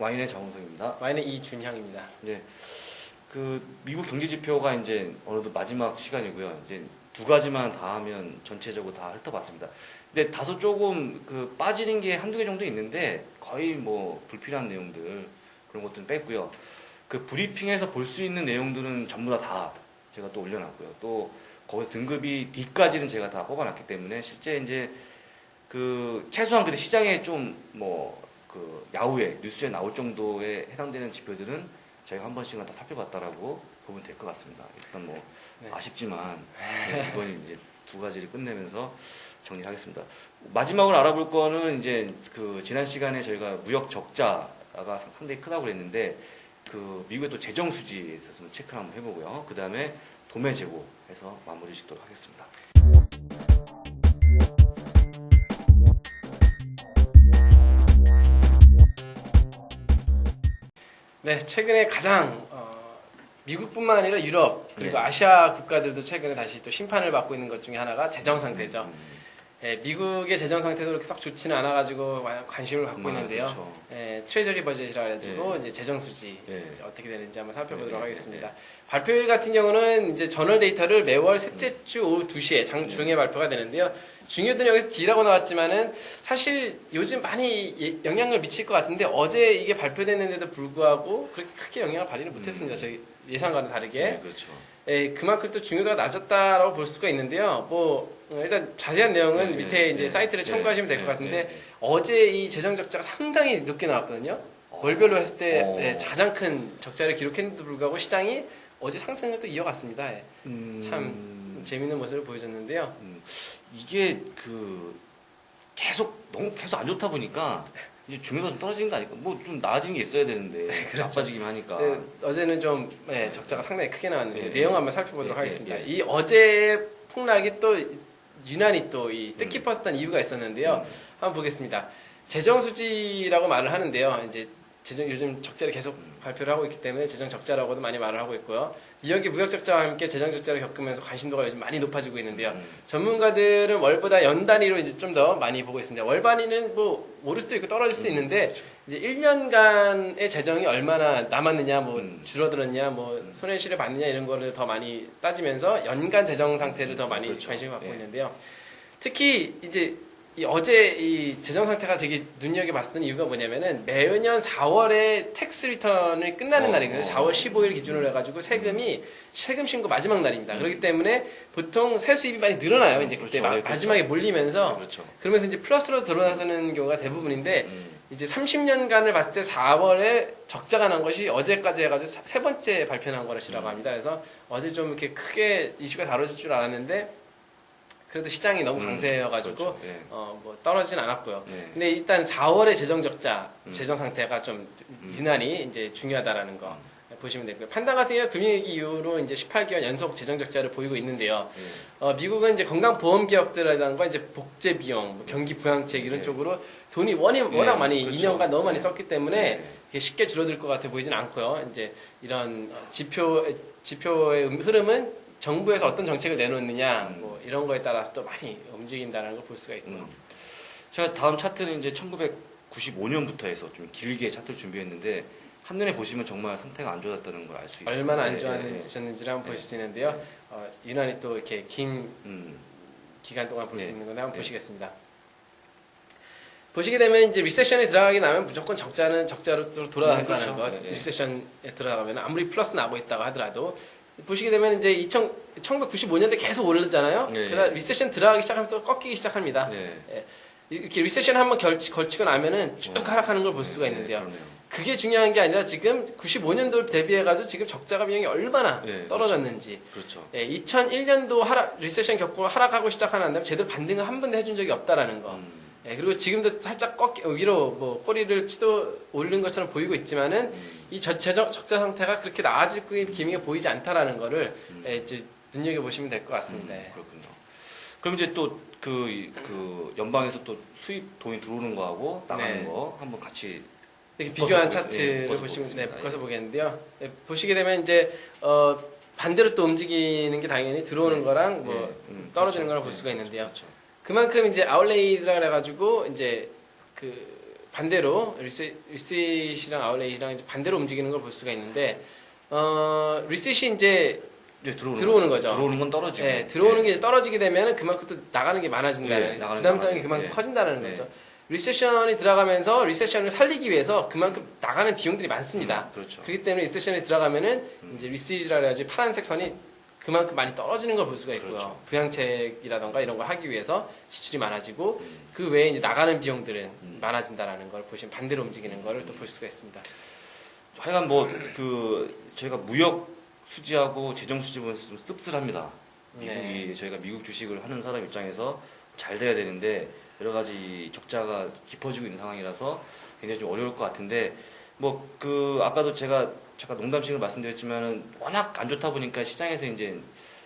와인의 장원석입니다. 와인의 이준형입니다. 네, 그 미국 경제 지표가 이제 어느덧 마지막 시간이고요. 이제 두 가지만 다 하면 전체적으로 다 훑어봤습니다. 근데 다소 조금 그 빠지는 게 한두 개 정도 있는데 거의 뭐 불필요한 내용들 그런 것들은 뺐고요. 그 브리핑에서 볼 수 있는 내용들은 전부 다 제가 또 올려놨고요. 또 거기서 등급이 D까지는 제가 다 뽑아놨기 때문에 실제 이제 그 최소한 근데 시장에 좀 뭐 그 야후에 뉴스에 나올 정도에 해당되는 지표들은 저희가 한 번씩은 다 살펴봤다라고 보면 될 것 같습니다. 일단 뭐 네. 아쉽지만 이번에 이제 두 가지를 끝내면서 정리하겠습니다. 마지막으로 알아볼 거는 이제 그 지난 시간에 저희가 무역 적자가 상당히 크다고 그랬는데 그 미국의 또 재정 수지에서 좀 체크를 한번 해보고요. 그 다음에 도매 재고 해서 마무리 짓도록 하겠습니다. 네, 최근에 가장 미국뿐만 아니라 유럽 그리고 네. 아시아 국가들도 최근에 다시 또 심판을 받고 있는 것 중에 하나가 재정 상태죠. 미국의 재정 상태도 그렇게 썩 좋지는 않아가지고 관심을 갖고 있는데요. 그렇죠. 트레저리 버젯이라 해가지고 예. 이제 재정 수지 예. 이제 어떻게 되는지 한번 살펴보도록 예. 하겠습니다. 발표일 같은 경우는 이제 저널 데이터를 매월 셋째 주 오후 2시에 장중에 발표가 되는데요. 중요도는 여기서 D라고 나왔지만은 사실 요즘 많이 영향을 미칠 것 같은데 어제 이게 발표됐는데도 불구하고 그렇게 크게 영향을 발휘를 못했습니다. 저희 예상과는 다르게. 네, 그렇죠. 그만큼 또 중요도가 낮았다라고 볼 수가 있는데요. 뭐 일단 자세한 내용은 밑에 이제 사이트를 참고하시면 될 것 같은데 어제 이 재정 적자가 상당히 높게 나왔거든요. 월별로 했을 때 가장 큰 적자를 기록했는데도 불구하고 시장이 어제 상승을 또 이어갔습니다. 참 재밌는 모습을 보여줬는데요. 이게 그 너무 계속 안 좋다 보니까 이제 중요도가 좀 떨어지는 거 아닐까? 뭐 좀 나아지는 게 있어야 되는데 그렇죠. 나빠지기만 하니까. 어제는 좀 적자가 상당히 크게 나왔는데 예. 내용 한번 살펴보도록 예. 하겠습니다. 예. 이 어제의 폭락이 또 유난히 또 이 뜻깊었던 이유가 있었는데요. 한번 보겠습니다. 재정 수지라고 말을 하는데요. 이제 요즘 적자를 계속 발표를 하고 있기 때문에 재정 적자라고도 많이 말을 하고 있고요. 미역이 무역 적자와 함께 재정 적자를 겪으면서 관심도가 요즘 많이 높아지고 있는데요. 전문가들은 월보다 연 단위로 이제 좀 더 많이 보고 있습니다. 월 단위는 뭐 오를 수도 있고 떨어질 수도 있는데 그렇죠. 이제 1년간의 재정이 얼마나 남았느냐, 뭐 줄어들었냐, 뭐 손해실을 받느냐 이런 거를 더 많이 따지면서 연간 재정 상태를 더 많이 그렇죠. 관심을 갖고 예. 있는데요. 특히 이제 어제 이 재정 상태가 되게 눈여겨봤던 이유가 뭐냐면은 매년 4월에 텍스 리턴이 끝나는 날이거든요. 4월 15일 기준으로 해가지고 세금 신고 마지막 날입니다. 그렇기 때문에 보통 세수입이 많이 늘어나요. 이제 그때 그렇죠. 마지막에 몰리면서 그렇죠. 그러면서 이제 플러스로 들어나서는 경우가 대부분인데 이제 30년간을 봤을 때 4월에 적자가 난 것이 어제까지 해가지고 세 번째 발표난 것이라고 합니다. 그래서 어제 좀 이렇게 크게 이슈가 다뤄질 줄 알았는데 그래도 시장이 너무 강세여가지고 그렇죠. 예. 뭐 떨어지진 않았고요. 네. 근데 일단 4월의 재정 적자, 재정 상태가 좀 유난히 이제 중요하다라는 거 보시면 되고요. 판단 같은 경우 금융위기 이후로 이제 18개월 연속 재정 적자를 보이고 있는데요. 미국은 이제 건강보험 기업들이라든가 이제 복제 비용, 뭐 경기 부양책 이런 쪽으로 돈이 워낙 많이 그렇죠. 2년간 너무 많이 썼기 때문에 이게 쉽게 줄어들 것 같아 보이진 않고요. 이제 이런 지표의 흐름은 정부에서 어떤 정책을 내놓느냐 뭐 이런 거에 따라서 또 많이 움직인다는 걸 볼 수가 있고요. 제가 다음 차트는 이제 1995년부터 해서 좀 길게 차트를 준비했는데 한눈에 보시면 정말 상태가 안 좋았다는 걸 알 수 있어요. 얼마나 안 좋아졌는지를 한번 보실 수 있는데요. 유난히 또 이렇게 긴 기간 동안 볼 수 있는 건데 한번 보시겠습니다. 보시게 되면 이제 리세션에 들어가게 나면 무조건 적자로 또 돌아간다는 거. 리세션에 들어가면 아무리 플러스 나고 있다고 하더라도 보시게 되면 이제 1995년대 계속 오르잖아요. 그러다 리세션 들어가기 시작하면서 꺾이기 시작합니다. 이렇게 리세션 한번 걸치고 나면은 쭉 하락하는 걸 볼 수가 있는데요. 그게 중요한 게 아니라 지금 95년도 대비해가지고 지금 적자가 비용이 얼마나 떨어졌는지. 그렇죠. 2001년도 리세션 겪고 하락하고 시작하는 다음에 제대로 반등을 한 번도 해준 적이 없다라는 거. 그리고 지금도 살짝 위로 뭐 꼬리를 올린 것처럼 보이고 있지만은 이 재정 적자 상태가 그렇게 나아질 기미가 보이지 않다라는 거를 이제 눈여겨 보시면 될 것 같습니다. 그렇군요. 그럼 이제 또 그 연방에서 또 수입 돈이 들어오는 거하고 나가는 거 한번 같이 이렇게 비교한 차트를 보시면 묶어서 보겠는데요. 보시게 되면 이제 반대로 또 움직이는 게 당연히 들어오는 거랑 뭐 떨어지는 거랑 볼 수가 있는데요. 그만큼 이제 아웃레이즈라 그래가지고 이제 그 반대로 리셋이랑 아웃렛이랑 이제 반대로 움직이는 걸 볼 수가 있는데 리셋이 이제 네, 들어오는 거죠. 들어오는 건 떨어지고. 네, 들어오는 게 이제 떨어지게 되면 그만큼 또 나가는 게 많아진다는 네, 나가는 게 부담성이 많아지고, 그만큼 네. 커진다는 네. 거죠. 리세션이 들어가면서 리세션을 살리기 위해서 그만큼 나가는 비용들이 많습니다. 그렇죠. 그렇기 때문에 리세션이 들어가면은 이제 리시즈라 해야지 파란색 선이 그만큼 많이 떨어지는 걸 볼 수가 있고요. 그렇죠. 부양책이라던가 이런 걸 하기 위해서 지출이 많아지고 그 외에 이제 나가는 비용들은 많아진다라는 걸 보시면 반대로 움직이는 거를 또 볼 수가 있습니다. 하여간 뭐 저희가 무역 수지하고 재정 수지 보면서 좀 씁쓸합니다. 미국이 네. 저희가 미국 주식을 하는 사람 입장에서 잘 돼야 되는데 여러 가지 적자가 깊어지고 있는 상황이라서 굉장히 좀 어려울 것 같은데 뭐 아까도 제가 잠깐 농담식으로 말씀드렸지만은 워낙 안 좋다 보니까 시장에서 이제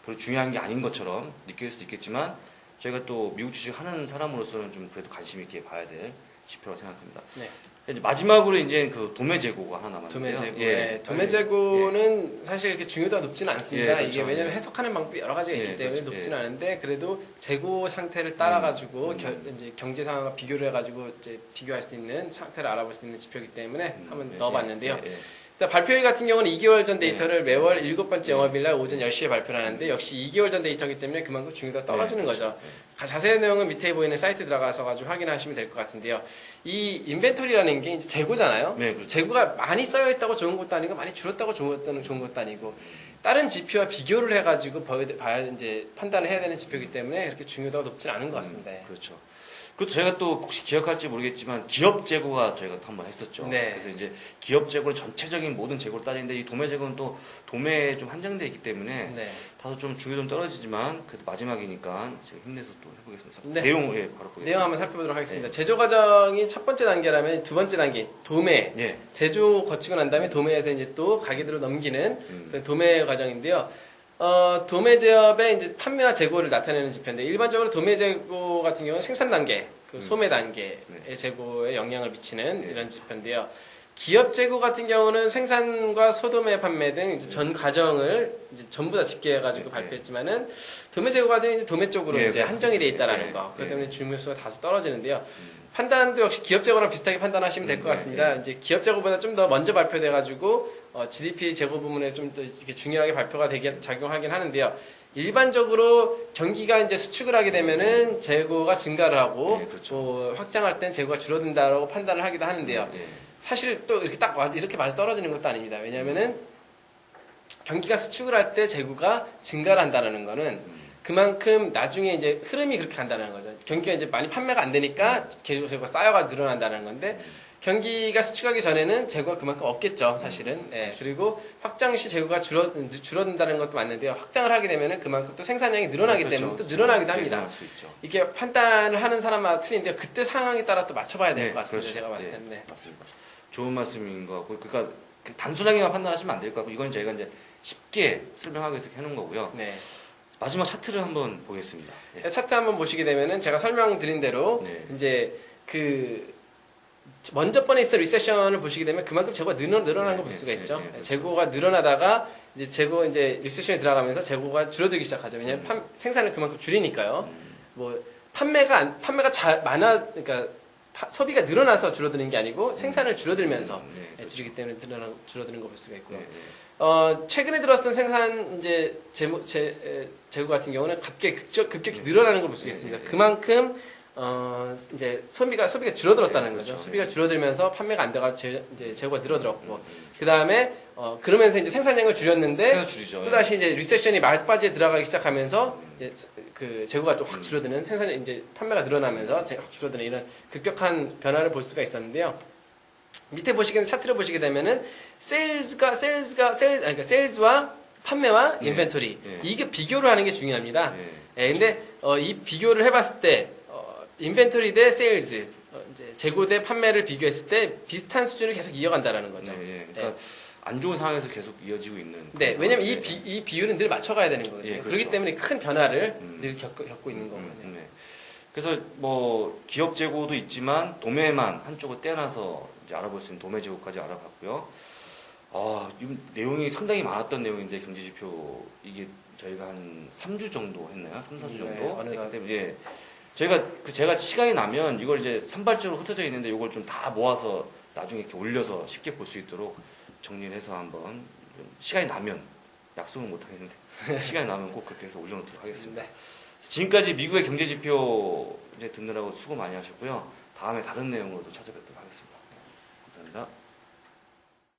별로 중요한 게 아닌 것처럼 느낄 수도 있겠지만 저희가 또 미국 주식 하는 사람으로서는 좀 그래도 관심 있게 봐야 될 지표라고 생각합니다. 네. 이제 마지막으로 이제 도매 재고가 하나 남았는데요. 도매 재고. 예. 네. 도매 재고는 사실 이렇게 중요도가 높지는 않습니다. 예, 그렇죠. 이게 왜냐면 예. 해석하는 방법이 여러 가지가 있기 예, 때문에 그렇죠. 높지는 않은데 그래도 재고 상태를 따라 가지고 음. 이제 경제 상황과 비교를 해 가지고 이제 비교할 수 있는 상태를 알아볼 수 있는 지표이기 때문에 한번 예, 넣어봤는데요. 예, 예. 일단 발표일 같은 경우는 2개월 전 데이터를 매월 7번째 영업일 날 오전 10시에 발표를 하는데 역시 2개월 전 데이터이기 때문에 그만큼 중요도가 떨어지는 네, 거죠. 그렇죠. 자세한 내용은 밑에 보이는 사이트 들어가서 가지고 확인하시면 될 것 같은데요. 이 인벤토리라는 게 이제 재고잖아요. 네, 그렇죠. 재고가 많이 쌓여 있다고 좋은 것도 아니고 많이 줄었다고 좋은 것도 아니고 다른 지표와 비교를 해가지고 봐야 이제 판단을 해야 되는 지표이기 때문에 그렇게 중요도가 높지는 않은 것 같습니다. 그렇죠. 그리고 저희가 또 혹시 기억할지 모르겠지만 기업 재고가 저희가 또 한번 했었죠. 네. 그래서 이제 기업 재고는 전체적인 모든 재고를 따지는데 이 도매 재고는 또 도매에 좀 한정되어 있기 때문에 네. 다소 좀 중요도는 떨어지지만 그래도 마지막이니까 제가 힘내서 또 해보겠습니다. 네. 내용을 바로 보겠습니다. 내용 한번 살펴보도록 하겠습니다. 제조 과정이 첫 번째 단계라면 두 번째 단계 도매. 네. 제조 거치고 난 다음에 도매에서 이제 또 가게들로 넘기는 그 도매 과정인데요. 도매 제업의 이제 판매와 재고를 나타내는 지표인데 일반적으로 도매 재고 같은 경우는 생산 단계, 그 소매 단계의 재고에 영향을 미치는 이런 지표인데요. 기업 재고 같은 경우는 생산과 소도매 판매 등 이제 전 과정을 이제 전부 다 집계해가지고 발표했지만은 도매 재고 같은 이제 도매 쪽으로 이제 한정이 돼 있다라는 거. 그렇기 때문에 중요수가 다소 떨어지는데요. 판단도 역시 기업 재고랑 비슷하게 판단하시면 될 것 같습니다. 이제 기업 재고보다 좀 더 먼저 발표돼가지고 GDP 재고 부분에 좀 더 이렇게 중요하게 발표가 되게 작용하긴 하는데요. 일반적으로 경기가 이제 수축을 하게 되면은 재고가 증가를 하고 또 확장할 땐 재고가 줄어든다라고 판단을 하기도 하는데요. 사실 또 이렇게 이렇게 맞아 떨어지는 것도 아닙니다. 왜냐하면은 경기가 수축을 할 때 재고가 증가를 한다는 거는 그만큼 나중에 이제 흐름이 그렇게 간다는 거죠. 경기가 이제 많이 판매가 안 되니까 재고가 쌓여가 늘어난다는 건데 경기가 수축하기 전에는 재고가 그만큼 없겠죠, 사실은. 예, 그리고 확장 시 재고가 줄어든다는 것도 맞는데요. 확장을 하게 되면은 그만큼 또 생산량이 늘어나기 때문에 또 늘어나기도 합니다. 이게 판단을 하는 사람마다 틀린데요. 그때 상황에 따라 또 맞춰봐야 될 것 같습니다. 제가 봤을 때는. 네. 맞습니다. 좋은 말씀인 것 같고, 그러니까 단순하게만 판단하시면 안 될 것 같고, 이건 저희가 이제 쉽게 설명하기 위해서 해놓은 거고요. 네. 마지막 차트를 한번 보겠습니다. 예. 차트 한번 보시게 되면은 제가 설명드린 대로 이제 먼저 번에 있어 리세션을 보시게 되면 그만큼 재고가 늘어난 걸 볼 수가 있죠. 그렇죠. 재고가 늘어나다가 이제 리세션이 들어가면서 재고가 줄어들기 시작하죠. 왜냐하면 생산을 그만큼 줄이니까요. 뭐 판매가 그러니까 소비가 늘어나서 줄어드는 게 아니고 생산을 줄어들면서 줄이기 때문에 줄어드는 걸 볼 수가 있고요. 최근에 들어왔던 생산 이제 재고 같은 경우는 급격히 늘어나는 걸 볼 수가 있습니다. 그만큼 이제 소비가 줄어들었다는 거죠. 소비가 줄어들면서 판매가 안 돼가지고 이제 재고가 늘어들었고, 그 다음에 그러면서 이제 생산량을 줄였는데 또 다시 이제 리세션이 막바지에 들어가기 시작하면서 이제 그 재고가 좀 확 줄어드는 이제 판매가 늘어나면서 확 줄어드는 이런 급격한 변화를 볼 수가 있었는데요. 밑에 차트를 보시게 되면은 세일즈와 판매와 인벤토리 이게 비교를 하는 게 중요합니다. 근데 이 비교를 해봤을 때 인벤토리 대 세일즈, 이제 재고 대 판매를 비교했을 때 비슷한 수준을 계속 이어간다라는 거죠. 그러니까 안 좋은 상황에서 계속 이어지고 있는. 네, 왜냐면 이 비율은 늘 맞춰가야 되는 거거든요. 그렇죠. 그렇기 때문에 큰 변화를 늘 겪고 있는 거거든요. 그래서 뭐 기업 재고도 있지만 도매만 한쪽을 떼어놔서 이제 알아볼 수 있는 도매 재고까지 알아봤고요. 이 내용이 상당히 많았던 내용인데 경제지표 이게 저희가 한 3주 정도 했나요? 3, 4주 정도 했기 때문에 제가 시간이 나면 이걸 이제 산발적으로 흩어져 있는데 이걸 좀 다 모아서 나중에 이렇게 올려서 쉽게 볼 수 있도록 정리를 해서 한번 좀 시간이 나면 약속은 못 하겠는데 시간이 나면 꼭 그렇게 해서 올려놓도록 하겠습니다. 네. 지금까지 미국의 경제 지표 이제 듣느라고 수고 많이 하셨고요. 다음에 다른 내용으로도 찾아뵙도록 하겠습니다. 감사합니다.